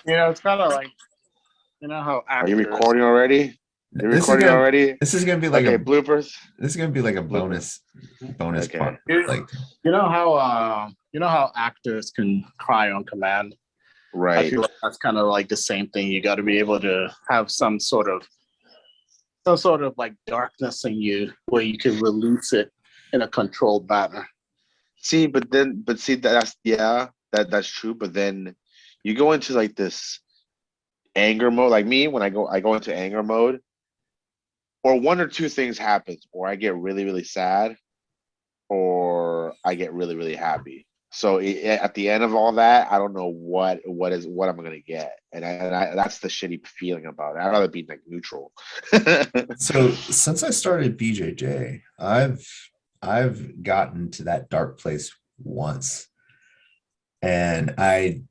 It's kind of like how Are you actors. recording already? You're This is recording gonna already? this is gonna be like Okay, a bloopers. this is gonna be like a Bloopers. bonus Okay. part. Like, You know how actors can cry on command. I Right. feel like that's kind of like the same thing. You got to be able to have some sort of like darkness in you where you can release it in a controlled manner. See, but see that's yeah, that's true. But then you go into like this anger mode. Like me, when I go into anger mode, or one or two things happens, or I get really, really sad, or I get really, really happy. So at the end of all that, I don't know what I'm gonna get, and that's the shitty feeling about it. I'd rather be like neutral. so since I started BJJ, I've gotten to that dark place once, and I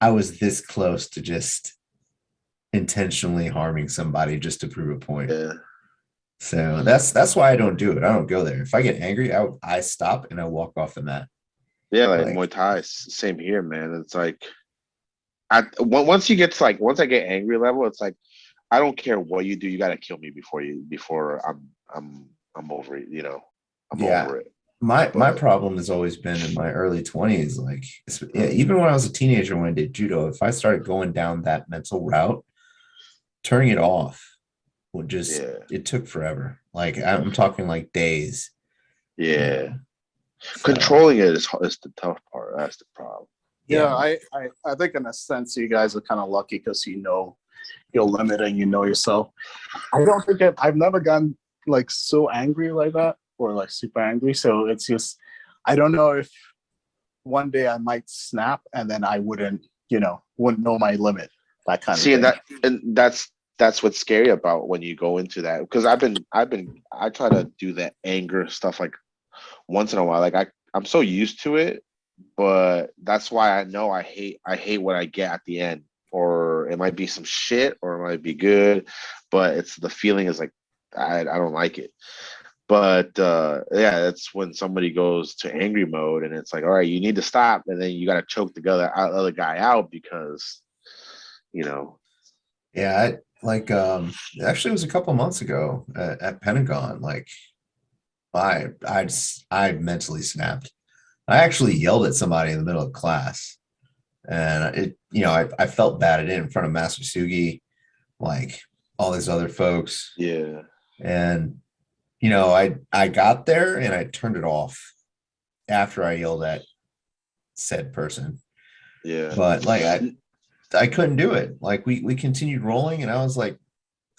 was this close to just intentionally harming somebody just to prove a point. Yeah, So that's why I don't do it. I don't go there. If I get angry, I stop and I walk off the mat. yeah, like Like, Muay Thai, same here, man. It's like once you get to like once I get angry level, it's like I don't care what you do, you gotta kill me before I'm over it. I'm yeah, over it. my But problem has always been in my early 20s. Like, yeah, even when I was a teenager, when I did judo, if I started going down that mental route, turning it off would just yeah, it took forever. Like, I'm talking like days, you yeah. know. So Controlling it is the tough part. That's the problem. Yeah, yeah, I think in a sense you guys are kind of lucky because your limit and you know yourself. I don't think I've never gotten like so angry like that or like super angry. So it's just I don't know if one day I might snap and then I wouldn't know my limit, that kind of See, thing. and that's what's scary about when you go into that because I try to do that anger stuff like once in a while. Like I'm so used to it, but that's why I know I hate what I get at the end. Or it might be some shit, or it might be good, but it's the feeling is like I don't like it. But yeah, that's when somebody goes to angry mode, and it's like, all right, you need to stop, and then you got to choke the other guy out because you know, yeah. Actually, it was a couple months ago at Pentagon. Like, I mentally snapped. I actually yelled at somebody in the middle of class, and I felt bad. I did it in front of Master Sugi, like all these other folks, yeah, and I got there and I turned it off after I yelled at said person. yeah, But like I couldn't do it. Like we continued rolling, and I was like,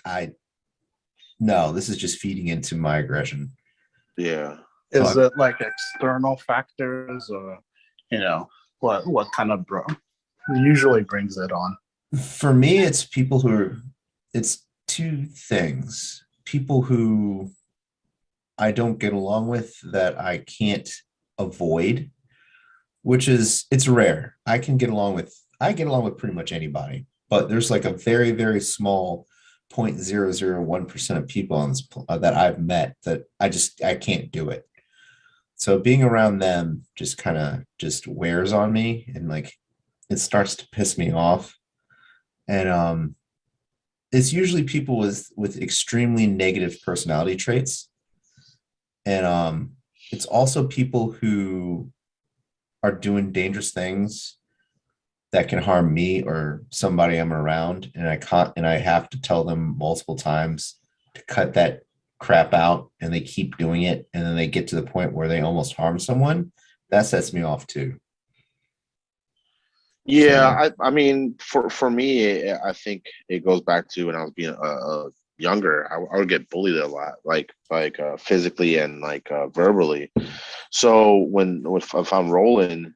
I no, this is just feeding into my aggression. yeah. So Is it like external factors or you know what kind of usually brings it on? for me, it's two things. People who I don't get along with that I can't avoid, which is it's rare. I get along with pretty much anybody, but there's like a very, very small 0.001% of people on that I've met that I can't do it. So being around them just kind of just wears on me, and like it starts to piss me off. And it's usually people with extremely negative personality traits. And it's also people who are doing dangerous things that can harm me or somebody I'm around, and I have to tell them multiple times to cut that crap out, and they keep doing it, and then they get to the point where they almost harm someone. That sets me off too. Yeah, So I mean, for me, I think it goes back to when I was being younger. I would get bullied a lot, like physically and like verbally. So if I'm rolling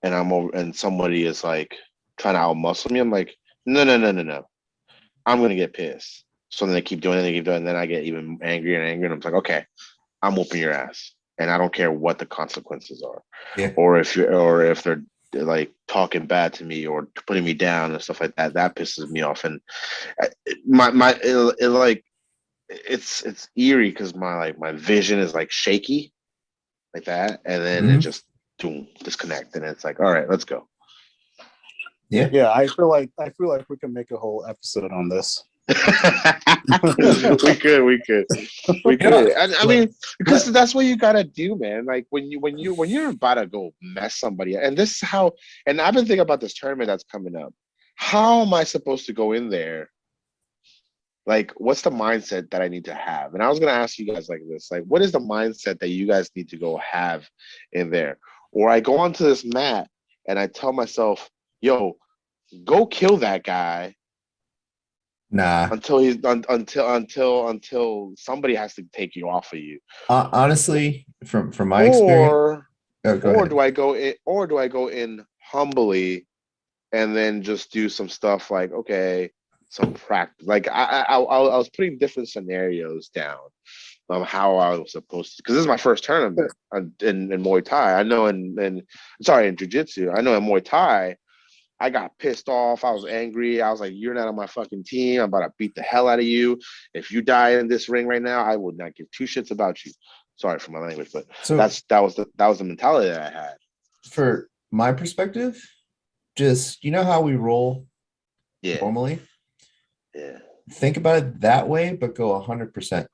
and I'm over and somebody is like trying to outmuscle me, I'm like, no, no, no, no, no. I'm gonna get pissed. So then they keep doing it, they keep doing it, and then I get even angrier and angrier. And I'm like, okay, I'm whooping your ass, and I don't care what the consequences are, yeah, or if they're like talking bad to me or putting me down and stuff like that. That pisses me off, and like it's eerie because my vision is like shaky like that, and then it mhm. just boom disconnect, and it's like, all right, let's go. Yeah. Yeah, I feel like we can make a whole episode on this. we could. I mean, because Let- that's what you gotta do, man. Like when you're about to go mess somebody, and this is how. And I've been thinking about this tournament that's coming up. How am I supposed to go in there? Like, what's the mindset that I need to have? And I was gonna ask you guys like this: like, what is the mindset that you guys need to go have in there? Or I go onto this mat and I tell myself, "Yo, go kill that guy." Nah. Until somebody has to take you off of you, Honestly, from my experience, or go ahead. do I go in humbly and then just do some stuff like, okay, some practice, like I was putting different scenarios down how I was supposed to, because this is my first tournament in Muay Thai. I know in Jiu-Jitsu, I know in Muay Thai I got pissed off. I was angry. I was like, "You're not on my fucking team. I'm about to beat the hell out of you. If you die in this ring right now, I would not give two shits about you." Sorry for my language, but So that was the mentality that I had. for my perspective, just how we roll Yeah, normally. yeah, Think about it that way, but go 100%.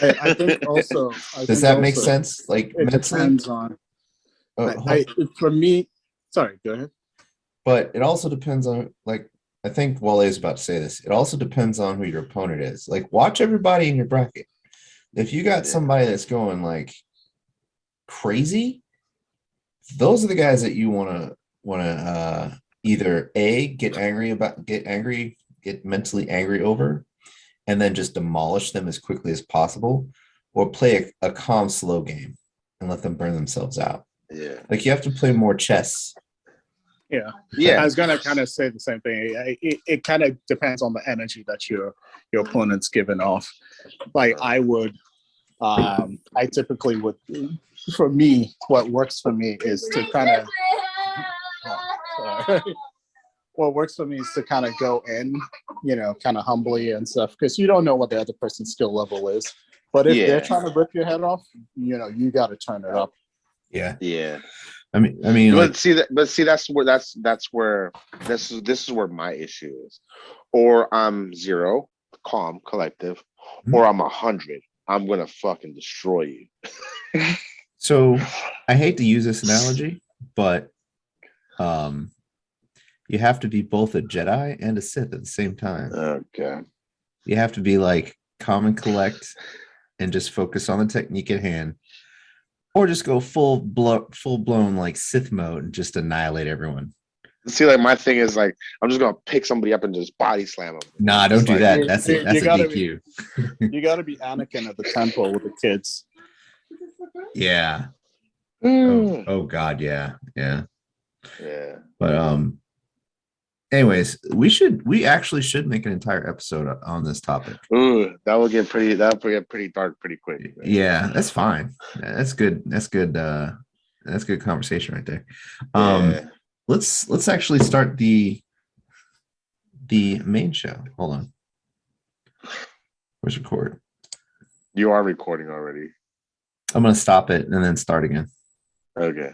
I think also. Does that make sense? Like It mentally, depends on. uh, For me, sorry. Go ahead. but it also depends on, like, I think Wale is about to say this. It also depends on who your opponent is. Like, watch everybody in your bracket. If you got Yeah. somebody that's going like crazy, those are the guys that you want to either get mentally angry over, and then just demolish them as quickly as possible, or play a calm, slow game and let them burn themselves out. yeah, Like, you have to play more chess. Yeah. yeah. I was gonna kind of say the same thing. It kind of depends on the energy that your opponent's giving off. Like I typically would. For me, what works for me is to kind of. What works for me is to kind of go in, kind of humbly and stuff, because you don't know what the other person's skill level is. But if they're trying to rip your head off, you got to turn it up. Yeah. Yeah. I mean, like, That's where this is where my issue is. Or I'm 0, calm, collective, or I'm 100. I'm gonna fucking destroy you. so I hate to use this analogy, but you have to be both a Jedi and a Sith at the same time. Okay. You have to be like calm and collect and just focus on the technique at hand, or just go full blown like Sith mode and just annihilate everyone. See, like my thing is like I'm just gonna pick somebody up and just body slam them. Nah, don't do that. That's a gotta DQ. You got to be Anakin at the temple with the kids. Yeah. Oh God, yeah. Yeah. But anyways, we actually should make an entire episode on this topic. Ooh, that'll get pretty dark pretty quick. Man. Yeah, that's fine. That's good. That's good. That's good conversation right there. Yeah. Let's actually start the main show. Hold on. Where's record? You are recording already. I'm gonna stop it and then start again. Okay.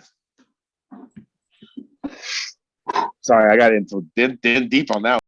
Sorry, I got into deep on that one.